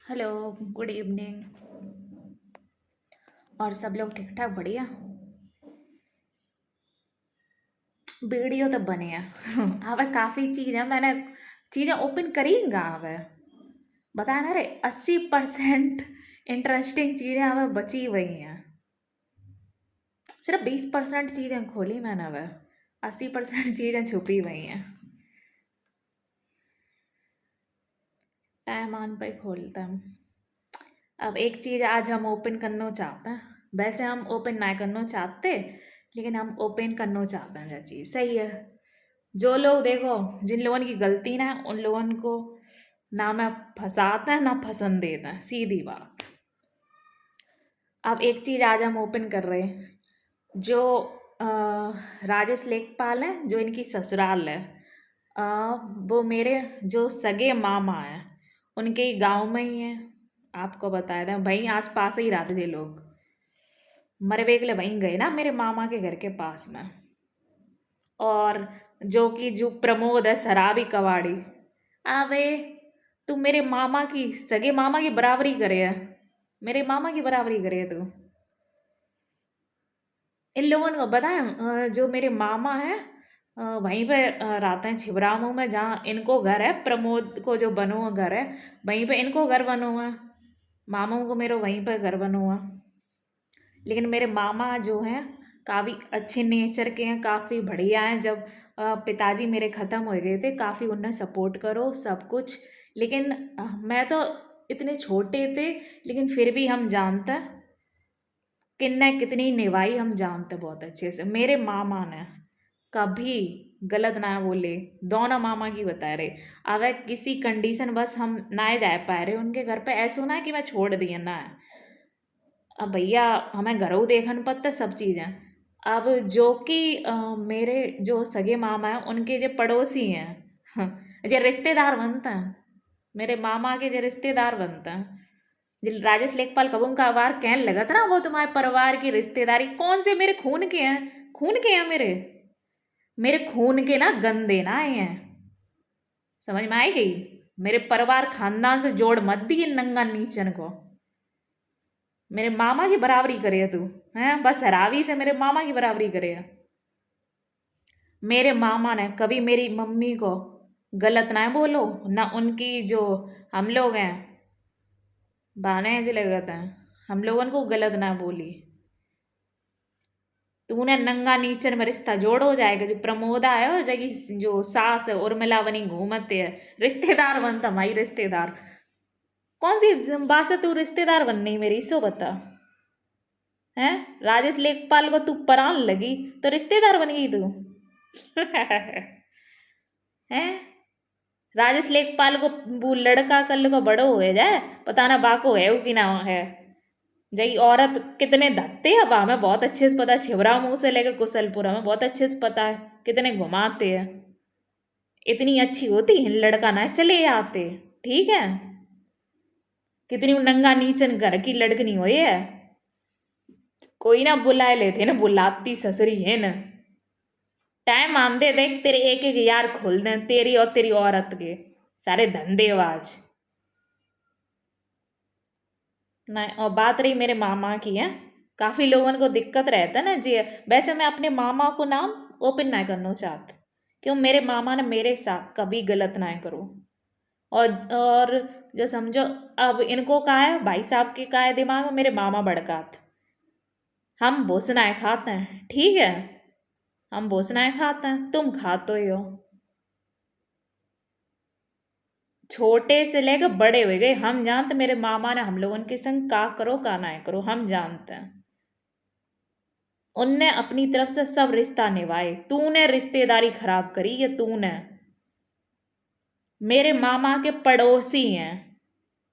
Hello. Good evening. और सब लोग ठीक ठाक बढ़िया। वीडियो तो बने हैं हवे काफ़ी चीज़ है। मैंने चीज़ें ओपन करींगा हवे बताया ना रे। 80% इंटरेस्टिंग चीज़ें हमें बची हुई हैं। सिर्फ 20% चीज़ें खोली मैंने हवे। 80% चीज़ें छुपी हुई हैं। टाइम आन पे खोलते हैं। अब एक चीज़ आज हम ओपन करना चाहते हैं। वैसे हम ओपन ना करना चाहते, लेकिन हम ओपन करना चाहते हैं। जो चीज़ सही है, जो लोग देखो जिन लोगों की गलती ना है उन लोगों को ना मैं फंसाता है ना पसंद देता है, सीधी बात। अब एक चीज़ आज हम ओपन कर रहे हैं। जो अ, राजेश लेखपाल है, जो इनकी ससुराल है, अ, वो मेरे जो सगे मामा हैं उनके गांव में ही है। आपको बताया था वहीं आस पास ही रहते थे लोग। मरवेगले वहीं गए ना मेरे मामा के घर के पास में। और जो प्रमोद है शराबी कबाड़ी। अबे तू मेरे मामा की सगे मामा की बराबरी करे है। मेरे मामा की बराबरी करे है तू। इन लोगों को बताएं, जो मेरे मामा है वहीं पे रहते हैं छिबरामऊ में, जहाँ इनको घर है। प्रमोद को जो बनो हुआ घर है वहीं पे इनको घर बनो हुआ। मामाओं को मेरे वहीं पर घर बनो हुआ। लेकिन मेरे मामा जो हैं काफ़ी अच्छे नेचर के हैं, काफ़ी बढ़िया हैं। जब पिताजी मेरे ख़त्म हो गए थे, काफ़ी उन्हें सपोर्ट करो सब कुछ। लेकिन मैं तो इतने छोटे थे, लेकिन फिर भी हम जानते हैं किन्ने कितनी निभाई, हम जानते बहुत अच्छे से। मेरे मामा ने कभी गलत ना बोले। दोनों मामा की बता रहे। अब किसी कंडीशन बस हम ना जा पा रहे उनके घर पे, ऐसा ना है कि मैं छोड़ दिया ना है। अब भैया हमें घरों देखन पड़ता सब चीज़ें। अब जो कि मेरे जो सगे मामा हैं उनके जो पड़ोसी हैं जो रिश्तेदार बनते हैं, मेरे मामा के जो रिश्तेदार बनते हैं। जो राजेश लेखपाल कबूम का वार कहने लगा था ना, वो तुम्हारे परिवार की रिश्तेदारी कौन से मेरे खून के हैं। खून के हैं मेरे। मेरे खून के ना गंदे ना आए हैं। समझ में आई गई। मेरे परिवार खानदान से जोड़ मत दी इन नंगा नीचन को। मेरे मामा की बराबरी करे तू हैं, बस हरावी से मेरे मामा की बराबरी करे। मेरे मामा ने कभी मेरी मम्मी को गलत ना बोलो ना। उनकी जो हम लोग हैं बाने जो लगते हैं, हम लोगों को गलत ना बोली। तूने नंगा नीचन में रिश्ता जोड़ो जाएगा। जो प्रमोदा है वो जगी जो सास है उर्मिला बनी घूमते है, रिश्तेदार बनता भाई रिश्तेदार। कौन सी बात से तू रिश्तेदार बन नहीं मेरी, सो बता। हैं राजेश लेखपाल को तू परान लगी तो रिश्तेदार बन गई तू हैं राजेश लेखपाल को वो लड़का कल को बड़ो हो जाए, पता ना बाको है वो कि ना है। जई औरत कितने धत्ते अब हमें बहुत अच्छे से पता है। छिबरा मुंह से लेकर कुशलपुरा में बहुत अच्छे से पता है कितने घुमाते हैं। इतनी अच्छी होती लड़का ना चले आते। ठीक है, कितनी नंगा नीचन घर की लड़कनी हो ये। कोई ना बुलाए लेते ना, बुलाती ससुरी है ना। टाइम आंदे देख तेरे एक एक यार खोल दें, तेरी और तेरी औरत के सारे धंधेबाज। ना और बात रही मेरे मामा की है। काफी लोगों को दिक्कत रहता है ना जी। वैसे मैं अपने मामा को नाम ओपन ना करना चाहती, क्यों मेरे मामा ने मेरे साथ कभी गलत ना करो। और जो समझो अब इनको कहा है भाई साहब के कहा है दिमाग में, मेरे मामा भड़कात। हम भोसनाए खाते हैं, ठीक है। हम भोसनाए खाते हैं, तुम खाते ही हो। छोटे से लेकर बड़े हो गए हम जानते मेरे मामा ने हम लोगों के संग का करो का ना करो हम जानते हैं। उनने अपनी तरफ से सब रिश्ता निभाए, तूने रिश्तेदारी खराब करी ये तूने। मेरे मामा के पड़ोसी हैं,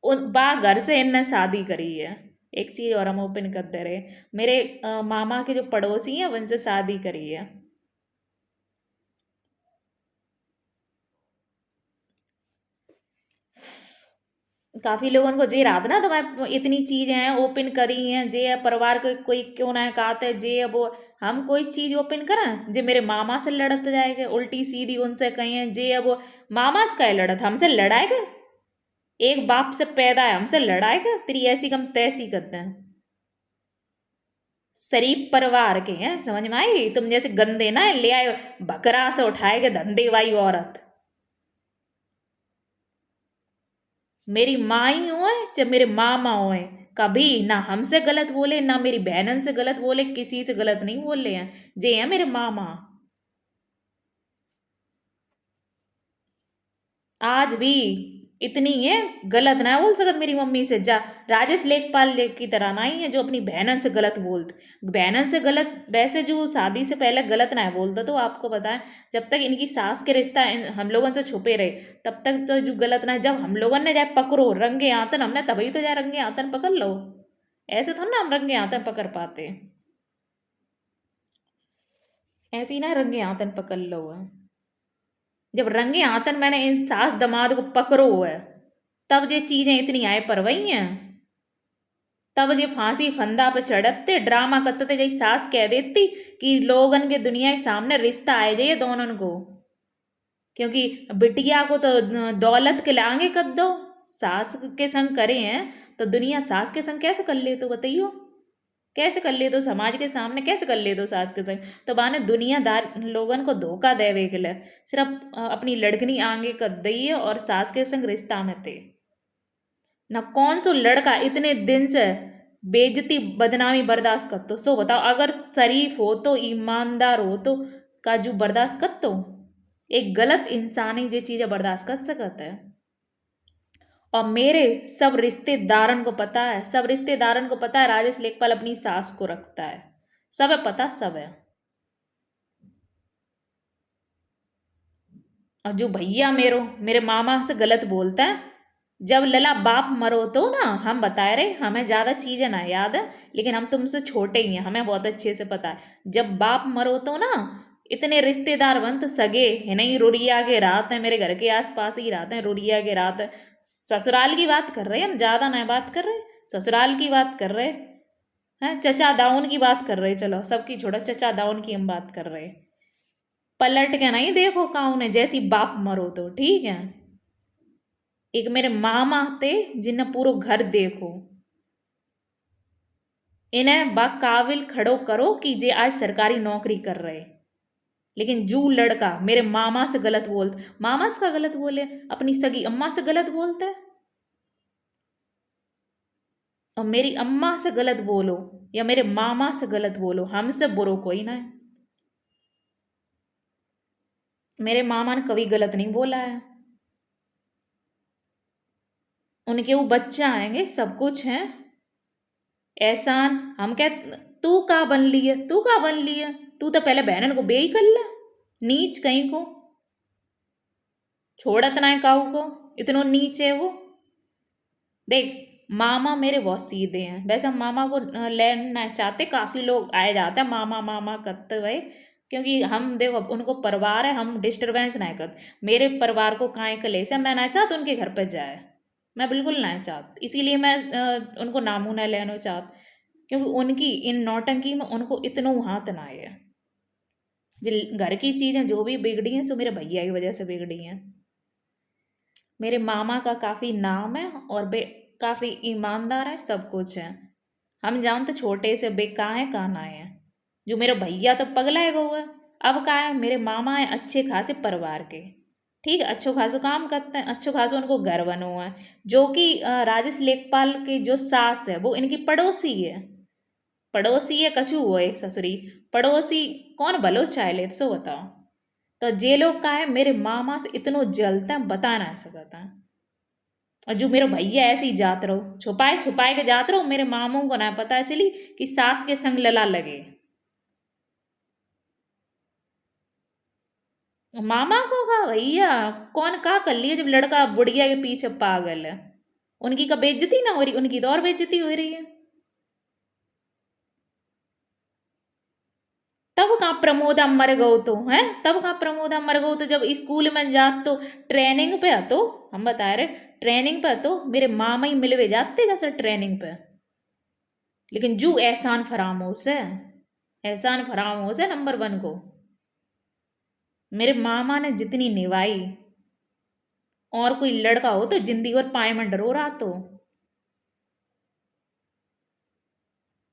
उन बा घर से इनने शादी करी है। एक चीज और हम ओपन करते रहे। मेरे मामा के जो पड़ोसी हैं उनसे शादी करी है। काफी लोगों को जे रात ना, तो मैं इतनी चीजें हैं ओपन करी हैं जे परिवार को कोई क्यों ना कहते जे अब वो हम कोई चीज ओपन करें जे मेरे मामा से लड़त जाएगा उल्टी सीधी उनसे कहें जे अब वो मामा से कहे लड़त हमसे लड़ाएगा। एक बाप से पैदा है, हमसे लड़ाएगा? तेरी ऐसी कम तैसी करते हैं। शरीफ परिवार के हैं, समझ में आई? तुम जैसे गंदे ना ले आए, बकरा से उठाए के धंधे वाली औरत। मेरी माँ ही हुए चाहे मेरे मामा हुए, कभी ना हमसे गलत बोले ना मेरी बहनन से गलत बोले, किसी से गलत नहीं बोले हैं। जे हैं मेरे मामा। आज भी इतनी है, गलत ना बोल सकत मेरी मम्मी से। जा राजेश लेखपाल की तरह ना ही है जो अपनी बहनन से गलत बोलते। बहनन से गलत वैसे जो शादी से पहले गलत ना है बोलता, तो आपको पता है जब तक इनकी सास के रिश्ता हम लोगों से छुपे रहे तब तक तो जो गलत ना है। जब हम लोगों ने जाए पकड़ो रंगे आतन, हमने तभी तो जाए रंगे आतन पकड़ लो। ऐसे थोड़ा ना हम रंगे आतन पकड़ पाते। ऐसे ही ना रंगे आतन पकड़ लो है। जब रंगे आतन मैंने इन सास दामाद को पकड़ो है, तब ये चीजें इतनी आए पर वही हैं। तब ये फांसी फंदा पे चढ़ते ड्रामा करते थे, जैसे सास कह देती कि लोगन के दुनिया के सामने रिश्ता आए जाइए दोनों को, क्योंकि बिटिया को तो दौलत के लांगे कर दो। सास के संग करे हैं तो दुनिया सास के संग कैसे कर ले, तो बताइयो कैसे कर ले? तो समाज के सामने कैसे कर ले? तो सास के संग तो बाने दुनियादार लोगन को धोखा देवे के लिए सिर्फ अपनी लड़कनी आगे कर दी है और सास के संग रिश्ता में थे ना। कौन सो लड़का इतने दिन से बेइज्जती बदनामी बर्दाश्त कर, तो सो बताओ, अगर शरीफ हो तो ईमानदार हो तो काजू बर्दाश्त कर, तो एक गलत इंसान ही ये चीजें बर्दाश्त कर सकता है। और मेरे सब रिश्तेदारन को पता है, सब रिश्तेदारन को पता है राजेश लेखपाल अपनी सास को रखता है। सब है पता, सब है। और जो भैया मेरे मामा से गलत बोलता है, जब लला बाप मरो तो ना, हम बताए रहे हमें ज़्यादा चीज़ें ना याद है, लेकिन हम तुमसे छोटे ही हैं, हमें बहुत अच्छे से पता है। जब बाप मरो तो ना, इतने रिश्तेदार बनत सगे है नहीं, रुड़िया के रात है, मेरे घर के आसपास ही रहते हैं, रुड़िया के रात है। ससुराल की बात कर रहे हैं हम, ज़्यादा ना बात कर रहे, ससुराल की बात कर रहे हैं। चचा दाऊन की बात कर रहे, चलो सबकी छोड़ो, चचा दाऊन की हम बात कर रहे। पलट के नहीं देखो काउन है, जैसी बाप मरो तो ठीक है। एक मेरे मामा थे जिन्हें पूरा घर देखो, इन्हें बाकाबिल खड़ो करो कि जे आज सरकारी नौकरी कर रहे। लेकिन जू लड़का मेरे मामा से गलत बोलते, मामा से का गलत बोले, अपनी सगी अम्मा से गलत बोलते, और मेरी अम्मा से गलत बोलो या मेरे मामा से गलत बोलो, हमसे बुरो कोई ना है। मेरे मामा ने कभी गलत नहीं बोला है। उनके वो बच्चा आएंगे, सब कुछ है। एहसान हम क्या, तू का बन ली है, तू का बन ली है? तू तो पहले बहनन को बे ही कर ले, नीच कहीं को, छोड़त ना है काऊ को, इतनो नीच है वो। देख, मामा मेरे बहुत सीधे हैं, वैसे हम मामा को लेना चाहते, काफ़ी लोग आए जाते हैं मामा मामा करते हुए, क्योंकि हम देखो उनको परिवार है, हम डिस्टरबेंस ना करते। मेरे परिवार को काहे कलेश है, मैं ना चाहत उनके घर पे जाए, मैं बिल्कुल ना चाहत, इसीलिए मैं उनको नामू ना लेना चाहत, क्योंकि उनकी इन नौटंकी में उनको इतनो हाथ ना है। घर की चीज़ें जो भी बिगड़ी हैं सो मेरे भैया की वजह से बिगड़ी हैं। मेरे मामा का काफ़ी नाम है और वे काफ़ी ईमानदार है, सब कुछ है। हम जानते छोटे से बे कहाँ है कहाँ ना है। जो मेरा भैया तो पगला है वो है। अब कहाँ है, मेरे मामा है अच्छे खासे परिवार के, ठीक है, अच्छो खासो काम करते हैं, अच्छो खासो उनको घर बनो है। जो कि राजेश लेखपाल की जो सास है वो इनकी पड़ोसी है। पड़ोसी है कछु हुए ससुरी, पड़ोसी कौन भलो चाहे ले सो बताओ। तो जे लोग का है मेरे मामा से इतनो जलते हैं बता ना सकता है। और जो मेरे भैया ऐसे ही जात रहो, छुपाए छुपाए के जात रहो, मेरे मामू को ना पता चली कि सास के संग लला लगे। मामा को का भैया कौन का कर लिया, जब लड़का बुढ़िया के पीछे पागल है, उनकी का बेइज्जती ना हो रही, उनकी तो और बेइज्जती हो रही है। तब कहाँ प्रमोदा मर गो तो है, तब कहाँ प्रमोदा मर गो तो जब स्कूल में जात तो ट्रेनिंग पे तो हम बता रहे, ट्रेनिंग पे तो मेरे मामा ही मिलवे जाते जैसे ट्रेनिंग पे। लेकिन जू एहसान फरामोश है, एहसान फरामोश है नंबर वन को। मेरे मामा ने जितनी निभाई और कोई लड़का हो तो जिंदगी भर पाए में डरो रहा तो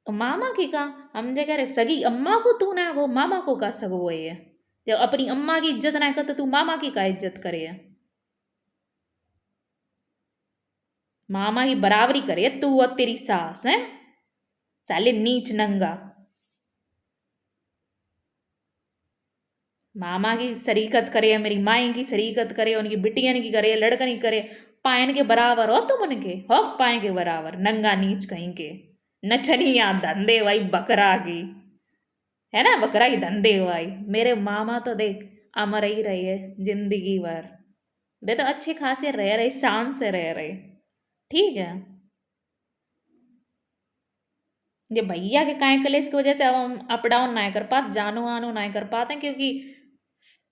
मामा की का हम जे कह रहे सगी अम्मा को तू ना वो मामा को का सगो है। जब अपनी अम्मा की इज्जत ना कर तो तू मामा की का इज्जत करे है। मामा की बराबरी करे तू और तेरी सास है। साले नीच नंगा। मामा की शरीकत करे मेरी माई की शरीकत करे उनकी बिटियन की करे लड़कन की करे। पायन के बराबर हो तुम उनके हो पाए के बराबर नंगा नीच कहीं के। नचनिया धंधे भाई बकरा की। है ना बकरा की धंधे भाई। मेरे मामा तो देख अमर ही रहे है जिंदगी भर। वे तो अच्छे खासे रह रहे शान से रह रहे। ठीक है। ये भैया के काय कलेश की वजह से अब हम अप डाउन ना कर पाते जानो आनो ना कर पाते क्योंकि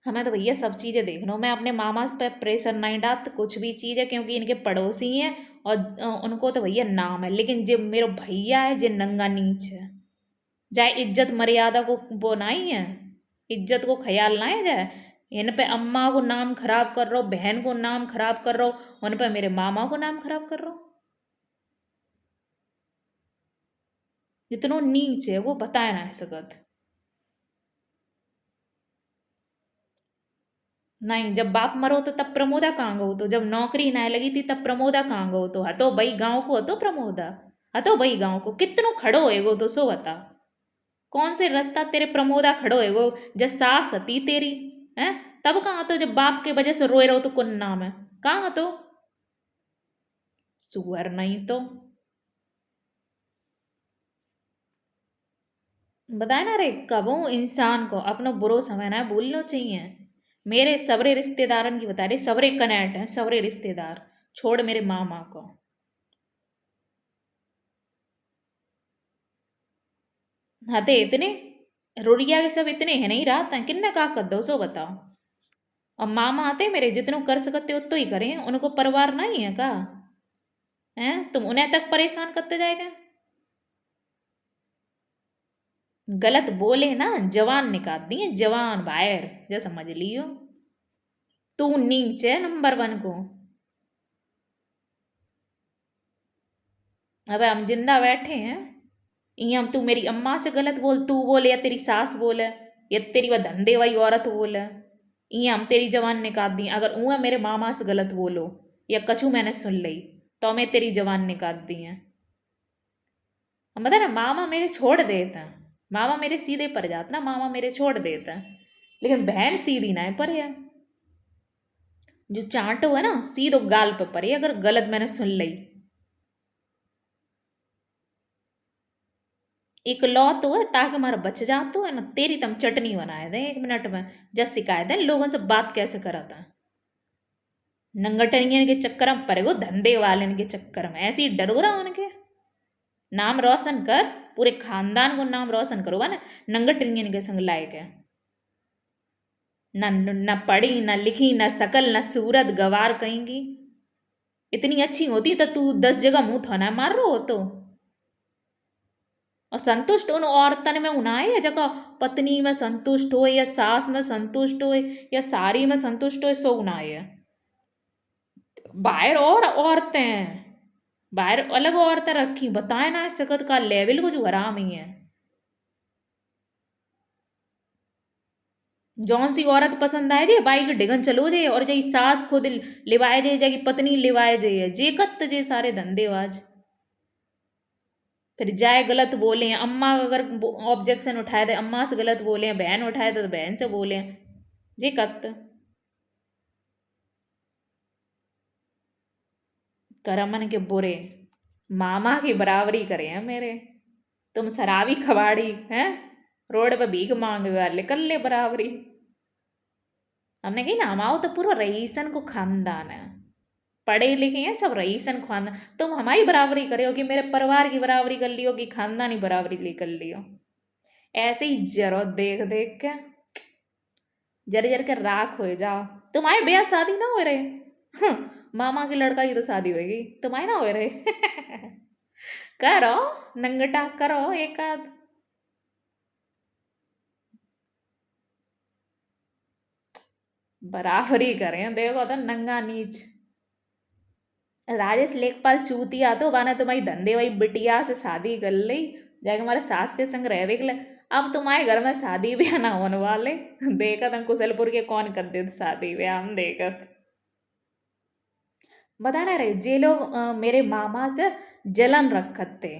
हमें तो भैया सब चीज़ें देखना मैं अपने मामा पे प्रेशर नहीं डालती कुछ भी चीज़ है क्योंकि इनके पड़ोसी हैं और उनको तो भैया नाम है लेकिन जो मेरा भैया है जो नंगा नीच है। जाए इज्जत मर्यादा को वो नहीं है। इज्जत को ख्याल ना है जाए। इन पे अम्मा को नाम खराब कर रहा हो बहन को नाम खराब कर रहा हो उन पे मेरे मामा को नाम खराब कर रहा हो। जितनो नीच है वो बताए ना सकत। नहीं जब बाप मरो तो तब प्रमोदा कहाँ गो तो जब नौकरी ना लगी थी तब प्रमोदा कहाँ गो तो हतो भाई गांव को हतो प्रमोदा। हतो भाई गांव को कितनो खड़ो है गो तो सो बता। कौन से रास्ता तेरे प्रमोदा खड़ो है गो। जब सास हती तेरी है तब कहाँ तो जब बाप के वजह से रोए रहो तो कौन नाम है। कहाँ तो सुअर नहीं तो बताए ना रे कबो इंसान को अपना बुरो समय ना भूलना चाहिए। मेरे सबरे रिश्तेदारन की बता रहे सबरे कनेक्ट हैं सबरे रिश्तेदार छोड़ मेरे मामा को। हाँ ते इतने रुड़िया के सब इतने हैं नहीं रात हैं किन्ने का कर दो सो बताओ। और मामा आते मेरे जितनों कर सकते हो तो ही करें उनको परिवार नहीं है का। हैं तुम उन्हें तक परेशान करते जाएगा। गलत बोले ना जवान निकाल दिए जवान बाहर जो समझ लियो। तू नीचे नंबर वन को। अब हम जिंदा बैठे हैं। हम तू मेरी अम्मा से गलत बोल तू बोले या तेरी सास बोले या तेरी वह धंधे वाली औरत बोले। हम तेरी जवान निकाल दी अगर ऊँ मेरे मामा से गलत बोलो या कछु मैंने सुन ली तो मैं तेरी जवान निकाल दी है। हम बता ना मामा मेरे छोड़ देते हैं। मामा मेरे सीधे पर जाते ना मामा मेरे छोड़ देते हैं। लेकिन बहन सीधी ना है पर है। जो चांटो है ना सीधो गाल पे पड़े अगर गलत मैंने सुन ली। एक लौ तो है ताकि हमारा बच जा तो है ना तेरी तम चटनी बनाए दे 1 मिनट में। जब शिकायत है लोगों से बात कैसे कराता है। नंगटनियन के चक्कर में पड़े गो धंधे वाले के चक्कर में ऐसे ही डरो रहा उनके। नाम रोशन कर पूरे खानदान को नाम रोशन करो ना। नंगटनियन के संग लायक है। न न पढ़ी न लिखी न शकल न सूरत गवार कहेंगी। इतनी अच्छी होती तो तू 10 जगह मुंह थोना मार रो हो तो। और संतुष्ट उन औरतन में उनाए है जगह पत्नी में संतुष्ट हो या सास में संतुष्ट हो या सारी में संतुष्ट हो सो उनाए है। बाहर और औरतें हैं। बाहर अलग औरतें रखी बताए ना सकत का लेवल को जो हराम ही है। जौन सी औरत पसंद आए जे बाइक डिगन चलो जे और जई सास खुद लिवाए जे जगी पत्नी लिवाए जे जे कत जे सारे धंधेबाज। फिर जाए गलत बोले अम्मा अगर ऑब्जेक्शन उठाए थे अम्मा से गलत बोले बहन उठाए तो बहन से बोले जे कत करमन के बुरे। मामा की बराबरी करे हैं मेरे। तुम शराबी कबाड़ी हैं रोड पे भीख मांगे वाले कर ले बराबरी। हमने कही ना हमारा तो पूरा रईसन को खानदान है। पढ़े लिखे हैं सब रईसन खानदान तुम हमारी बराबरी करे हो कि मेरे परिवार की बराबरी कर लियो कि खानदानी बराबरी ले कर लियो। ऐसे ही जरो देख देख के जर जर के राख हो जाओ। तुम्हारे ब्याह शादी ना हो रहे। मामा के लड़का की तो शादी होगी तुम्हारे ना हो रहे। करो नंगटा करो एक आध। बराबरी करें देखो तो नंगा नीच। राजेश लेखपाल चूतिया तो बाना तुम्हारी धंधे वही बिटिया से शादी कर ली, जाके हमारे सास के संग रह गए। अब तुम्हारे घर में शादी ब्याह ना होने वाले। देखत हम कुशलपुर के कौन कर दे शादी ब्याह हम देखत। बता ना रहे जे लोग मेरे मामा से जलन रखत थे,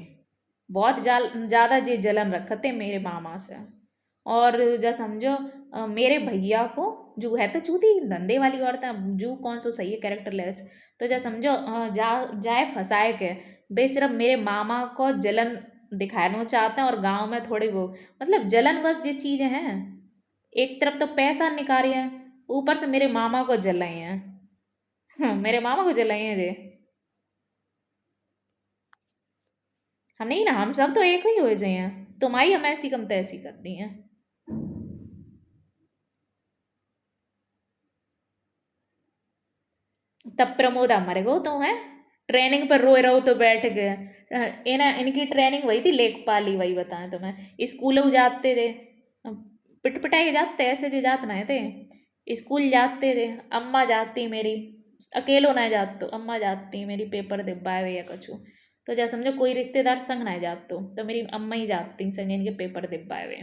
बहुत ज़्यादा जे जलन रखत थे मेरे मामा से। और जा समझो मेरे भैया को जो है तो चूती धंधे वाली औरत है, जो कौन सो सही है कैरेक्टर लेस। तो जा समझो जाए फंसाए के बे सिर्फ मेरे मामा को जलन दिखाना चाहते हैं, और गांव में थोड़ी वो मतलब जलन बस ये चीज़ें हैं। एक तरफ तो पैसा निकाले हैं, ऊपर से मेरे मामा को जलाए हैं। मेरे मामा को जलाए हैं जे। हम नहीं ना, हम सब तो एक ही हो जाए हैं, तुम्हारी हम ऐसी कम तैसी करती हैं। तब प्रमोद मर गो तो है, ट्रेनिंग पर रोए रहो तो बैठ गए। इनकी ट्रेनिंग वही थी लेखपाली, वही बताएं तुम्हें। स्कूल जाते थे, पिट पिटाई जाते ऐसे जे जात नहीं थे। स्कूल जाते थे, अम्मा जाती मेरी, अकेलो ना जात तो अम्मा जाती मेरी पेपर दिब्बाए या कछु। तो जा समझो कोई रिश्तेदार संग ना जात तो मेरी अम्मा ही जाती संग इनके पेपर दिब्बाए हुए।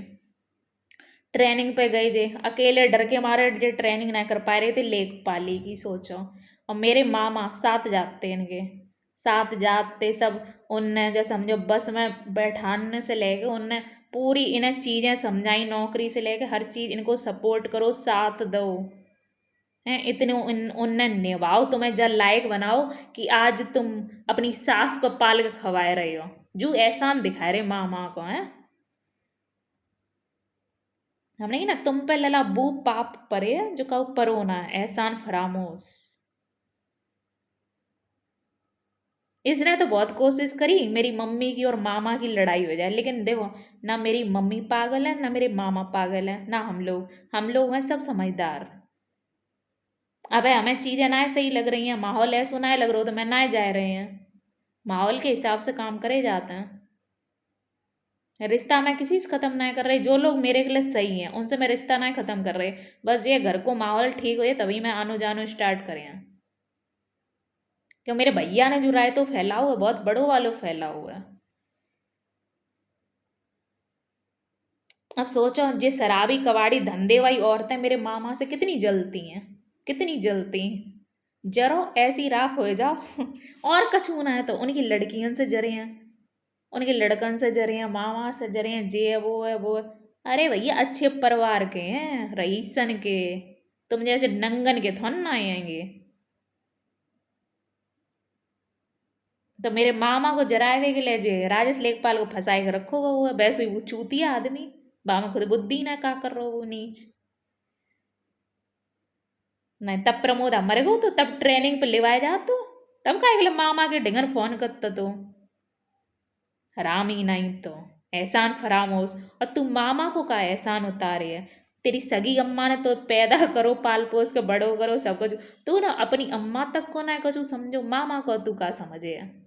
ट्रेनिंग पे गई जे, अकेले डर के मारे जे ट्रेनिंग ना कर पा रहे थे लेखपाली की, सोचो। और मेरे मामा साथ जाते इनके, साथ जाते सब। उनने जो समझो बस में बैठाने से लेके उनने पूरी इन्हें चीज़ें समझाई, नौकरी से लेके हर चीज़ इनको सपोर्ट करो, साथ दो हैं इतने उनने निभाओ, तुम्हें जल लायक बनाओ कि आज तुम अपनी सास को पाल के खवाए रहे हो। जो एहसान दिखाए रहे मामा को हैं। हमने ना तुम पे लला बू पाप परे जो कहो परो ना एहसान फरामोश। इसने तो बहुत कोशिश करी मेरी मम्मी की और मामा की लड़ाई हो जाए, लेकिन देखो ना मेरी मम्मी पागल है ना मेरे मामा पागल है, ना हम लोग हैं सब समझदार। अबे हमें चीज़ें ना सही लग रही हैं, माहौल ऐसा ना लग रहा हो तो मैं ना जा रहे हैं, माहौल के हिसाब से काम करे जाते हैं। रिश्ता मैं किसी से ख़त्म ना कर रही, जो लोग मेरे के लिए सही हैं उनसे मैं रिश्ता ना ख़त्म कर रही। बस ये घर को माहौल ठीक हो तभी मैं आनो जानो स्टार्ट करें। क्यों मेरे भैया ने जो राय तो फैला हुआ है बहुत बड़ों वालों फैला हुआ है। अब सोचो जे शराबी कबाड़ी धंधे वाली औरतें मेरे मामा से कितनी जलती हैं, कितनी जलती हैं। जरो ऐसी राख हो जाओ। और कछू ना है तो उनकी लड़कियों से जरे हैं, उनके लड़कन से जरे हैं, मामा से जरे हैं, जे है वो है वो है। अरे भैया अच्छे परिवार के हैं, रईसन के, तुम जैसे नंगन के थोन ना आएंगे। तो मेरे मामा को जरावे के लिए जे राजेश लेखपाल को फंसाए के रखोगा, वो वैसे ही वो चूतिया आदमी, बा में खुद बुद्धि ना का कर रहो वो नीच। नहीं तब प्रमोद मर गो तो तब ट्रेनिंग पे लेवाए जा तो, तब का अगले मामा के ढिंगर फोन करता तो हराम ही नहीं तो एहसान फरामोश। और तू मामा को का एहसान उतारे है, तेरी सगी अम्मा ने तो पैदा करो पाल पोस के बड़ो करो सब कुछ, तू ना अपनी अम्मा तक को ना कुछ समझो, मामा को तू का समझे है।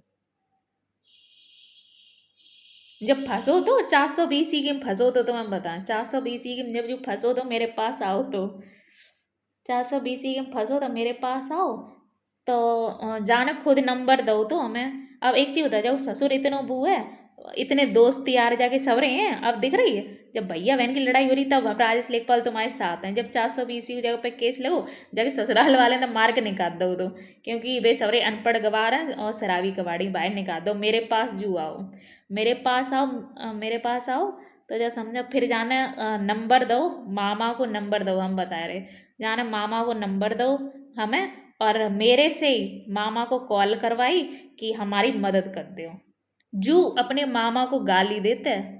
जब फंसो तो 420 की में फंसो तो मैं बताएं 420 की में जब जो फंसो तो मेरे पास आओ तो 420 की में फंसो तो मेरे पास आओ। तो जाने खुद नंबर दो तो हमें। अब एक चीज़ बता जाओ, ससुर इतनो बू है, इतने दोस्त यार जाके सवरे हैं, अब दिख रही है। जब भैया बहन की लड़ाई हो रही तब हम राजेश लेखपाल तुम्हारे साथ हैं, जब 420 की जगह पे केस लगो जाके ससुराल वाले ने मार के निकाल दो तो, क्योंकि वे सवरे अनपढ़ गवार हैं और शराबी कबाड़ी बाहर निकाल दो। मेरे पास जू आओ, मेरे पास आओ, मेरे पास आओ। तो जब समझो फिर जाने नंबर दो, मामा को नंबर दो, हम बता रहे जाने मामा को नंबर दो हमें, और मेरे से ही मामा को कॉल करवाई कि हमारी मदद कर दो। जू अपने मामा को गाली देते हैं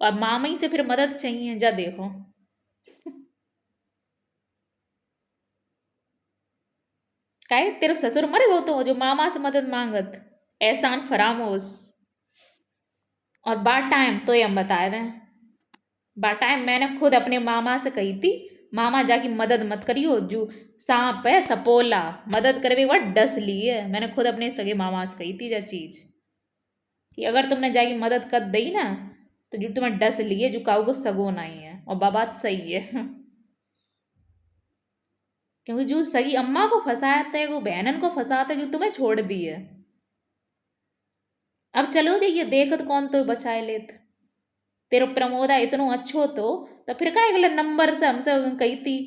और मामा ही से फिर मदद चाहिए, जा देखो। काहे तेरे ससुर मर गो तो जो मामा से मदद मांगत, एहसान फरामोश। और बात टाइम तो ये हम बता रहे हैं, बात टाइम मैंने खुद अपने मामा से कही थी, मामा जाकी मदद मत करियो, जो सांप है सपोला मदद करवे वह डस लिए। मैंने खुद अपने सगे मामा से कही थी जा चीज, कि अगर तुमने जाके मदद कर दी ना तो जो तुम्हें डस लिए जो काऊ को सगो नहीं है, और बात सही है। क्योंकि जो सगी अम्मा को फंसाते है वो बहनन को फंसाते जो तुम्हें छोड़ दिए। अब चलो दे ये देखत कौन तो बचाए लेत। तेरो प्रमोदा इतनो अच्छो तो फिर काय गलत नंबर से हमसे कही थी।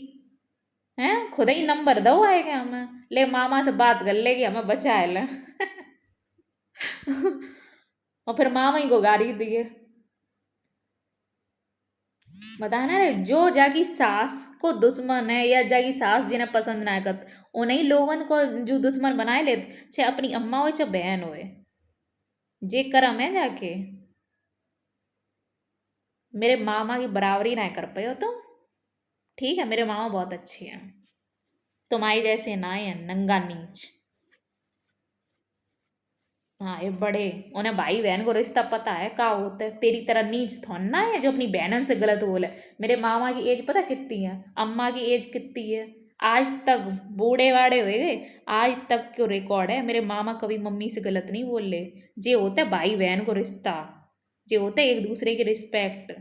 हैं खुद ही नंबर दो आएगा हमें ले मामा से बात कर लेगी हमें बचाए ले। और फिर मामा ही को गाली दिए। बताना रे जो जाकी सास को दुश्मन है या जाकी सास जिन्हें पसंद ना करत उन्हीं लोगन को जो दुश्मन बनाए लेत चाहे अपनी अम्मा हो चाहे बहन होए। जे करम है जाके मेरे मामा की बराबरी ना कर पाए हो तुम। ठीक है मेरे मामा बहुत अच्छे हैं। तुम्हारी जैसे ना है नंगा नीच। हाँ ये बड़े उन्हें भाई बहन को रिश्ता पता है का होता है तेरी तरह नीच थोड़ा ना है जो अपनी बहनन से गलत बोले। मेरे मामा की एज पता कितनी है अम्मा की एज कितनी है। आज तक बूढ़े वाड़े हुए गए आज तक क्यों रिकॉर्ड है मेरे मामा कभी मम्मी से गलत नहीं बोले। जे होता है भाई बहन को रिश्ता जे होता है एक दूसरे की रिस्पेक्ट।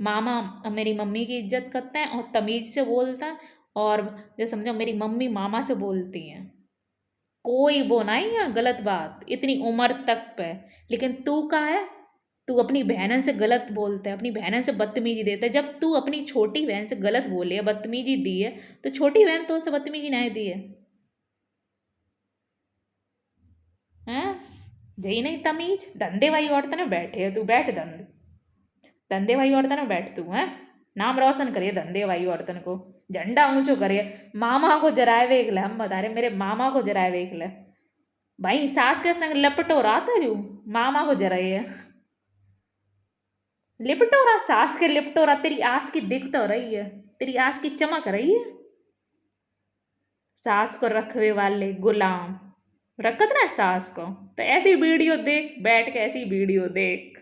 मामा मेरी मम्मी की इज्जत करते हैं और तमीज से बोलते हैं। और जो समझो मेरी मम्मी मामा से बोलती हैं। कोई वो नहीं है गलत बात इतनी उम्र तक पे। लेकिन तू का है तू अपनी बहनन से गलत बोलता है अपनी बहनन से बदतमीजी देता है जब तू अपनी छोटी बहन से गलत बोले है बदतमीजी दी है तो छोटी बहन तो उसे बदतमीजी नहीं दी है। हैं यही नहीं तमीज धंधे वाली औरत ने बैठे है तू बैठ धंधे धंधे वाली औरत ने बैठ तू है। नाम रोशन करिए धंधे वाली औरतन को झंडा ऊंचो करिए। मामा को जराए वेख ले हम बता रहे मेरे मामा को जराए वेख ले। भाई सास के संग लपटो रहा था रू मामा को जराए है। लिपटो रहा सास के लिपटो रहा तेरी आस की दिख तो रही है तेरी आस की चमक रही है। सास को रखवे वाले गुलाम रखत ना सास को। तो ऐसी वीडियो देख बैठ के ऐसी वीडियो देख।